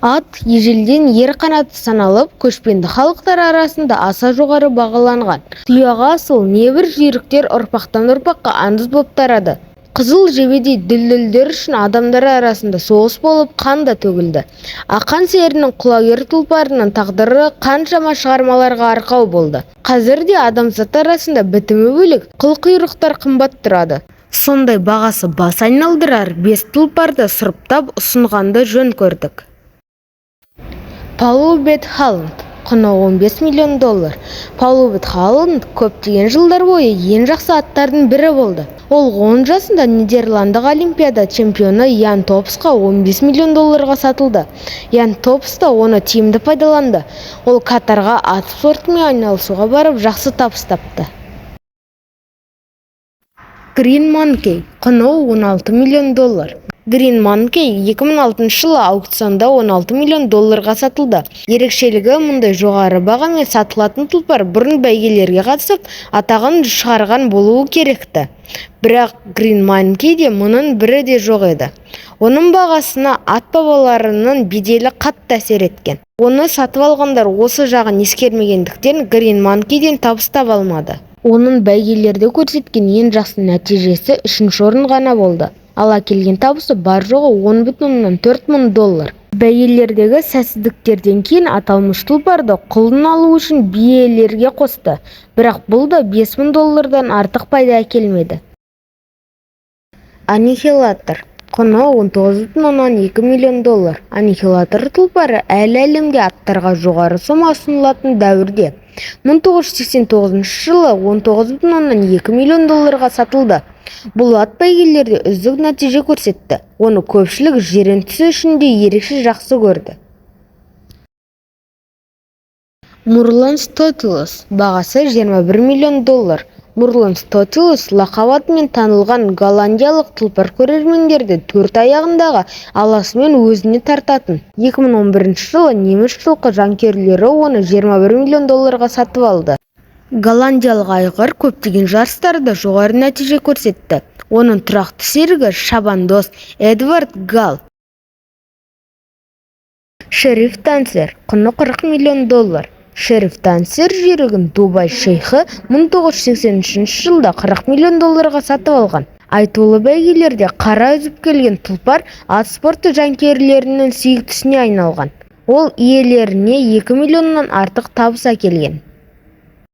Ат ежелден ер қанаты саналып, көшпенді халықтар арасында аса жоғары бағаланған. Тұяғы асыл небір жүйріктер ұрпақтан ұрпаққа аңыз болып тарады. Қызыл жебедей дүлдүлдер үшін адамдар арасында соғыс болып, қан да төгілді. Ақан серінің құлагер тұлпарының тағдыры қаншама шығармаларға арқау болды. Қазірде адамзат арасында бітімі бөлек қылқұйрықтар қымбат тұрады. Сондай бағасы бас айналдырар 5 тұлпарды сұрыптап ұсынғанды жөн көрдік. Палубет Халланд, құны $15 миллион. Палубет Халланд көптеген жылдар бойы ең жақсы аттардың бірі болды. Ол 10 жасында Нидерландық олимпиада чемпионы Ян Топсқа $15 миллион сатылды. Ян Топс та оны тиімді пайдаланды. Ол Катарға ат спортымен айналысуға барып, жақсы табыс тапты. Green Monkey, құны $16 миллион. Green Monkey 2006 жылы аукционда $16 миллион сатылды. Ерекшелігі мұндай жоғары бағамен сатылатын тұлпар бұрын бәйгелерге қатысып, атағын шығарған болуы керекті. Бірақ Green Monkeyде мұның бірі де жоқ еді. Оның бағасына ат бабаларының беделі қатты әсер еткен. Оны сатып алғандар осы жағын ескермегендіктен Green Monkeyден табыс таба алмады. Оның бәйгелерде көрсеткен ең жақсы нәтижесі 3-ші орын ғана болды. Ала келген табысы бар жоғы $10,4 мың. Бәйгелердегі сәтсіздіктерден кейін аталмыш тұлпарды құлын алу үшін биелерге қосты. Бірақ бұл да $5 мың артық пайда әкелмеді. Аннихилатор, құны $19,2 миллион. Аннихилатор тұлпары әлі әлемде аттарға жоғары сома ұсынылатын дәуірде. 1989 жылы $19,2 миллион сатылды. Бұл ат бәйгелерде үздік нәтиже көрсетті. Оны көпшілік жирентісі үшін де ерекше жақсы көрді. Мурлан Стотилус, бағасы $21 миллион. Мурлан Стотилус лақап атымен танылған голландиялық тұлпар көрермендерді 4 аяғындағы аласымен өзіне тартатын. 2011 жылы неміс жылқы жанкүйерлері оны $21 миллион сатып алды. Голландиялық айғыр көптеген жарыстарда жоғары нәтиже көрсетті. Оның тұрақты серігі шабандоз Эдвард Гал. Шериф Тансер, құны $40 миллион. Шериф Тансер жүйрігін Дубай шейхі 1983 жылда $40 миллион сатып алған. Айтулы бәйгелерде қара үзіп келген тұлпар ат спорты жанкүйерлерінің сүйіктісіне айналған. Ол иелеріне $2 миллионнан артық табыс әкелген.